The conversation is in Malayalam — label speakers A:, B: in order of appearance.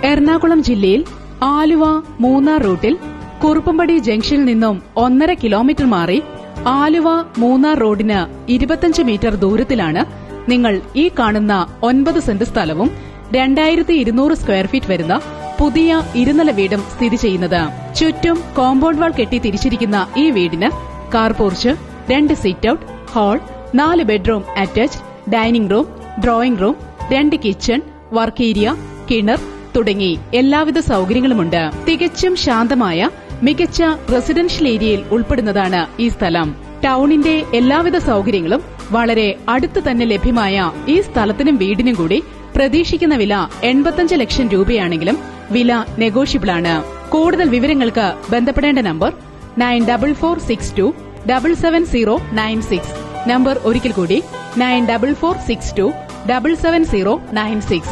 A: എറണാകുളം ജില്ലയിൽ ആലുവ മൂന്നാർ റൂട്ടിൽ കുറുപ്പമ്പടി ജംഗ്ഷനിൽ നിന്നും 1.5 കിലോമീറ്റർ മാറി ആലുവ മൂന്നാർ റോഡിന് 25 മീറ്റർ ദൂരത്തിലാണ് നിങ്ങൾ ഈ കാണുന്ന 9 സെന്റ് സ്ഥലവും 2200 സ്ക്വയർ ഫീറ്റ് വരുന്ന പുതിയ ഇരുനില വീടും സ്ഥിതി ചെയ്യുന്നത്. ചുറ്റും കോമ്പൗണ്ട് വാൾ കെട്ടി തിരിച്ചിരിക്കുന്ന ഈ വീടിന് car porch, 2 sit out, hall, 4 bedroom attached, dining room, drawing room, 2 kitchen, work area, കിണർ തുടങ്ങി എല്ലാവിധ സൌകര്യങ്ങളുമുണ്ട്. തികച്ചും ശാന്തമായ മികച്ച റെസിഡൻഷ്യൽ ഏരിയയിൽ ഉൾപ്പെടുന്നതാണ് ഈ സ്ഥലം. ടൌണിന്റെ എല്ലാവിധ സൌകര്യങ്ങളും വളരെ അടുത്ത് തന്നെ ലഭ്യമായ ഈ സ്ഥലത്തിനും വീടിനും കൂടി പ്രതീക്ഷിക്കുന്ന വില 85 ലക്ഷം രൂപയാണെങ്കിലും വില നെഗോഷ്യബിളാണ്. കൂടുതൽ വിവരങ്ങൾക്ക് ബന്ധപ്പെടേണ്ട നമ്പർ 9446277096. നമ്പർ ഒരിക്കൽ കൂടി 9446277096.